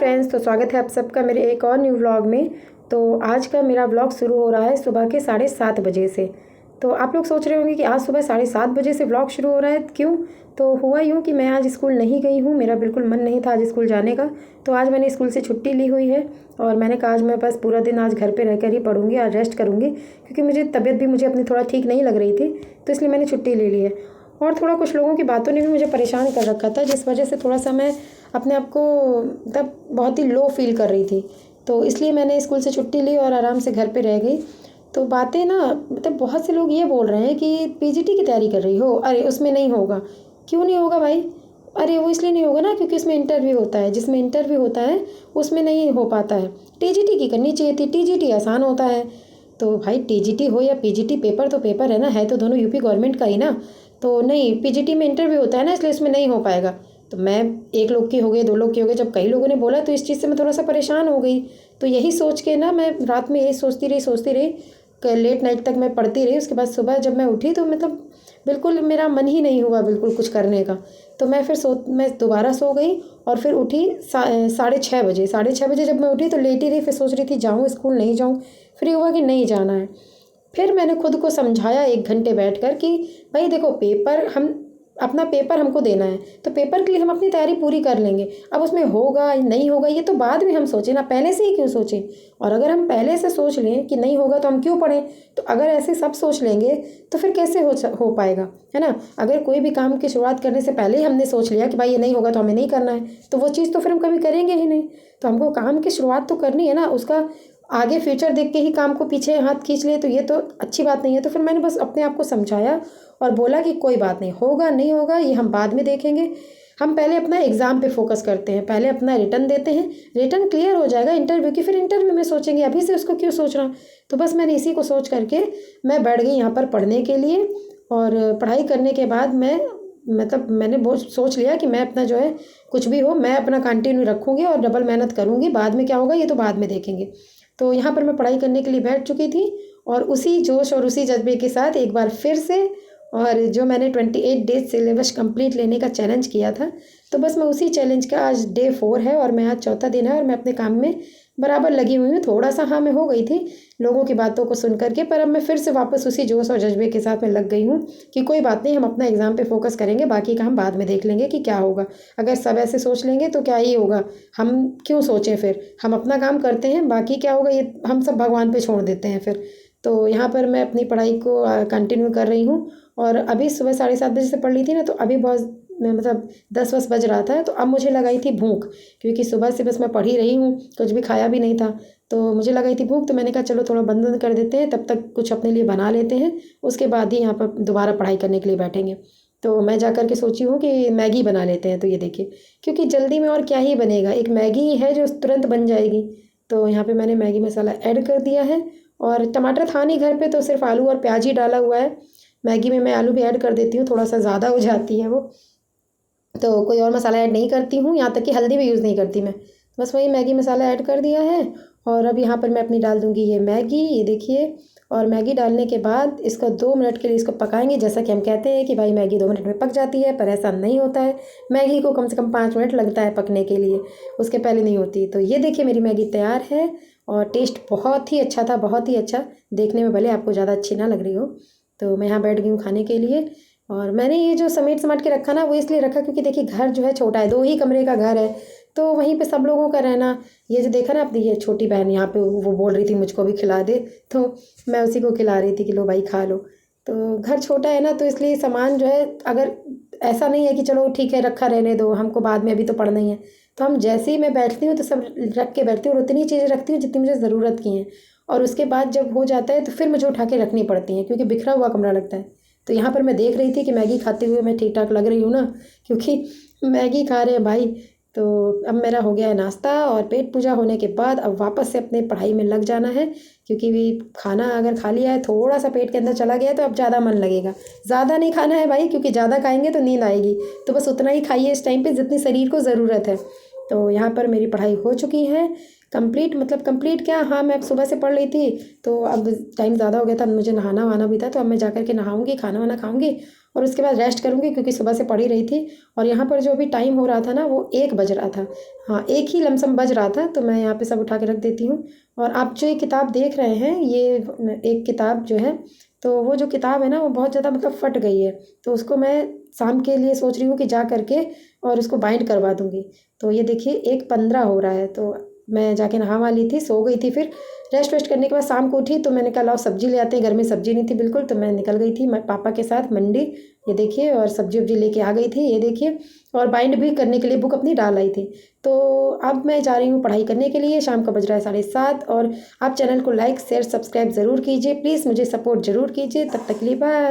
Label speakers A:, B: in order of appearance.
A: Friends, तो स्वागत है आप सबका मेरे एक और न्यू व्लॉग में। तो आज का मेरा व्लॉग शुरू हो रहा है सुबह के 7:30 बजे से। तो आप लोग सोच रहे होंगे कि आज सुबह 7:30 बजे से व्लॉग शुरू हो रहा है, क्यों? तो हुआ यूँ कि मैं आज स्कूल नहीं गई हूँ, मेरा बिल्कुल मन नहीं था आज स्कूल जाने का। तो आज मैंने स्कूल से छुट्टी ली हुई है और मैंने कहा आज मैं बस पूरा दिन आज घर पर रहकर ही पढ़ूँगी, आज रेस्ट करूँगी, क्योंकि मुझे तबीयत भी मुझे अपनी थोड़ा ठीक नहीं लग रही थी, तो इसलिए मैंने छुट्टी ले ली है। और थोड़ा कुछ लोगों की बातों ने भी मुझे परेशान कर रखा था, जिस वजह से थोड़ा सा मैं अपने आप को मतलब बहुत ही लो फील कर रही थी। तो इसलिए मैंने स्कूल से छुट्टी ली और आराम से घर पे रह गई। तो बातें ना मतलब बहुत से लोग ये बोल रहे हैं कि पीजीटी की तैयारी कर रही हो, अरे उसमें नहीं होगा। क्यों नहीं होगा भाई? अरे वो इसलिए नहीं होगा ना क्योंकि उसमें इंटरव्यू होता है, जिसमें इंटरव्यू होता है उसमें नहीं हो पाता है। टीजीटी की करनी चाहिए थी, टीजीटी आसान होता है। तो भाई टीजीटी हो या पीजीटी, पेपर तो पेपर है ना, है तो दोनों यूपी गवर्नमेंट का ही ना। तो नहीं, पीजीटी में इंटरव्यू होता है ना, इसलिए इसमें नहीं हो पाएगा। तो मैं एक लोग की हो गई, दो लोग की हो गई, जब कई लोगों ने बोला तो इस चीज़ से मैं थोड़ा सा परेशान हो गई। तो यही सोच के ना मैं रात में यही सोचती रही लेट नाइट तक मैं पढ़ती रही। उसके बाद सुबह जब मैं उठी तो मतलब बिल्कुल मेरा मन ही नहीं हुआ बिल्कुल कुछ करने का। तो मैं दोबारा सो गई और फिर उठी 6:30 बजे। 6:30 बजे जब मैं उठी तो लेटी रही, फिर सोच रही थी जाऊँ स्कूल नहीं जाऊँ। फिर ये हुआ कि नहीं जाना है। फिर मैंने खुद को समझाया 1 घंटे बैठकर कि भाई देखो, अपना पेपर हमको देना है, तो पेपर के लिए हम अपनी तैयारी पूरी कर लेंगे। अब उसमें होगा नहीं होगा ये तो बाद में हम सोचें ना, पहले से ही क्यों सोचें? और अगर हम पहले से सोच लें कि नहीं होगा तो हम क्यों पढ़ें? तो अगर ऐसे सब सोच लेंगे तो फिर कैसे हो पाएगा, है ना? अगर कोई भी काम की शुरुआत करने से पहले ही हमने सोच लिया कि भाई ये नहीं होगा तो हमें नहीं करना है, तो वो चीज़ तो फिर हम कभी करेंगे ही नहीं। तो हमको काम की शुरुआत तो करनी है ना, उसका आगे फ्यूचर देख के ही काम को पीछे हाथ खींच लिए तो ये तो अच्छी बात नहीं है। तो फिर मैंने बस अपने आप को समझाया और बोला कि कोई बात नहीं, होगा नहीं होगा ये हम बाद में देखेंगे। हम पहले अपना एग्ज़ाम पे फोकस करते हैं, पहले अपना रिटर्न देते हैं, रिटर्न क्लियर हो जाएगा इंटरव्यू की, फिर इंटरव्यू में सोचेंगे, अभी से उसको क्यों सोचना। तो बस मैंने इसी को सोच करके मैं बैठ गई यहाँ पर पढ़ने के लिए। और पढ़ाई करने के बाद मैंने बहुत सोच लिया कि मैं अपना जो है कुछ भी हो मैं अपना कंटिन्यू रखूँगी और डबल मेहनत करूँगी, बाद में क्या होगा ये तो बाद में देखेंगे। तो यहाँ पर मैं पढ़ाई करने के लिए बैठ चुकी थी और उसी जोश और उसी जज्बे के साथ एक बार फिर से, और जो मैंने 28 डेज सिलेबस कंप्लीट लेने का चैलेंज किया था, तो बस मैं उसी चैलेंज का आज डे 4 है और मैं आज चौथा दिन है और मैं अपने काम में बराबर लगी हुई हूँ। थोड़ा सा हाँ मैं हो गई थी लोगों की बातों को सुन करके, पर अब मैं फिर से वापस उसी जोश और जज्बे के साथ में लग गई हूँ कि कोई बात नहीं, हम अपना एग्ज़ाम पे फोकस करेंगे, बाकी का हम बाद में देख लेंगे कि क्या होगा। अगर सब ऐसे सोच लेंगे तो क्या ही होगा, हम क्यों सोचें? फिर हम अपना काम करते हैं, बाकी क्या होगा ये हम सब भगवान पे छोड़ देते हैं फिर। तो यहाँ पर मैं अपनी पढ़ाई को कंटिन्यू कर रही हूँ और अभी सुबह 7:30 बजे से पढ़ ली थी ना, तो अभी बहुत मतलब 10 बज रहा था। तो अब मुझे लगाई थी भूख, क्योंकि सुबह से बस मैं पढ़ ही रही हूँ, कुछ भी खाया भी नहीं था। तो मुझे लगाई थी भूख, तो मैंने कहा चलो थोड़ा बंद कर देते हैं, तब तक कुछ अपने लिए बना लेते हैं, उसके बाद ही यहाँ पर दोबारा पढ़ाई करने के लिए बैठेंगे। तो मैं जा कर के सोची हूँ कि मैगी बना लेते हैं। तो ये देखिए, क्योंकि जल्दी में और क्या ही बनेगा, एक मैगी ही है जो तुरंत बन जाएगी। तो यहाँ पे मैंने मैगी मसाला ऐड कर दिया है और टमाटर था नहीं घर पे, तो सिर्फ आलू और प्याज ही डाला हुआ है। मैगी में मैं आलू भी ऐड कर देती हूँ, थोड़ा सा ज़्यादा हो जाती है वो, तो कोई और मसाला ऐड नहीं करती हूँ, यहाँ तक कि हल्दी भी यूज़ नहीं करती मैं। बस वही मैगी मसाला ऐड कर दिया है और अब यहाँ पर मैं अपनी डाल दूँगी ये मैगी, ये देखिए। और मैगी डालने के बाद इसको 2 मिनट के लिए इसको पकाएंगे। जैसा कि हम कहते हैं कि भाई मैगी 2 मिनट में पक जाती है, पर ऐसा नहीं होता है। मैगी को कम से कम 5 मिनट लगता है पकने के लिए, उसके पहले नहीं होती। तो ये देखिए मेरी मैगी तैयार है और टेस्ट बहुत ही अच्छा था, बहुत ही अच्छा। देखने में भले आपको ज़्यादा अच्छी ना लग रही हो। तो मैं यहाँ बैठ गई हूँ खाने के लिए और मैंने ये जो समेट समाट के रखा ना, वो इसलिए रखा क्योंकि देखिए घर जो है छोटा है, 2 ही कमरे का घर है, तो वहीं पे सब लोगों का रहना। ये जो देखा ना, अपनी ये छोटी बहन यहाँ पे वो बोल रही थी मुझको भी खिला दे, तो मैं उसी को खिला रही थी कि लो भाई खा लो। तो घर छोटा है ना, तो इसलिए सामान जो है, अगर ऐसा नहीं है कि चलो ठीक है रखा रहने दो, हमको बाद में अभी तो पढ़ना ही है, तो हम जैसे ही मैं बैठती हूँ तो सब रख के बैठती हूँ और उतनी चीज़ें रखती हूँ जितनी मुझे ज़रूरत की हैं। और उसके बाद जब हो जाता है तो फिर मुझे उठा के रखनी पड़ती हैं, क्योंकि बिखरा हुआ कमरा लगता है। तो यहाँ पर मैं देख रही थी कि मैगी खाते हुए मैं ठीक ठाक लग रही हूँ ना, क्योंकि मैगी खा रहे हैं भाई। तो अब मेरा हो गया है नाश्ता और पेट पूजा होने के बाद अब वापस से अपने पढ़ाई में लग जाना है, क्योंकि भी खाना अगर खा लिया है, थोड़ा सा पेट के अंदर चला गया है, तो अब ज़्यादा मन लगेगा। ज़्यादा नहीं खाना है भाई, क्योंकि ज़्यादा खाएंगे तो नींद आएगी। तो बस उतना ही खाइए इस टाइम पे जितनी शरीर को ज़रूरत है। तो यहाँ पर मेरी पढ़ाई हो चुकी है कंप्लीट, मतलब कंप्लीट क्या, हाँ मैं अब सुबह से पढ़ रही थी, तो अब टाइम ज़्यादा हो गया था, अब मुझे नहाना वहाना भी था, तो अब मैं जा कर के नहाऊंगी, खाना वाना खाऊंगी और उसके बाद रेस्ट करूँगी क्योंकि सुबह से पढ़ ही रही थी। और यहाँ पर जो अभी टाइम हो रहा था ना वो 1 बज रहा था। हाँ, 1 ही लमसम बज रहा था, तो मैं यहाँ पे सब उठा के रख देती हूँ। और आप जो ये किताब देख रहे हैं, ये एक किताब जो है, तो वो जो किताब है ना वो बहुत ज़्यादा मतलब फट गई है, तो उसको मैं शाम के लिए सोच रही हूँ कि जा करके और उसको बाइंड करवा दूँगी। तो ये देखिए 1:15 हो रहा है, तो मैं जाके नहा वहा ली थी, सो गई थी। फिर रेस्ट वेस्ट करने के बाद शाम को उठी तो मैंने कहा लाओ सब्जी ले आते हैं, घर में सब्जी नहीं थी बिल्कुल, तो मैं निकल गई थी मैं पापा के साथ मंडी, ये देखिए, और सब्जी वब्जी लेके आ गई थी, ये देखिए, और बाइंड भी करने के लिए बुक अपनी डाल आई थी। तो अब मैं जा रही हूँ पढ़ाई करने के लिए, शाम का बज रहा है 7:30। और आप चैनल को लाइक शेयर सब्सक्राइब ज़रूर कीजिए, प्लीज़ मुझे सपोर्ट ज़रूर कीजिए। तब तक के लिए बाय।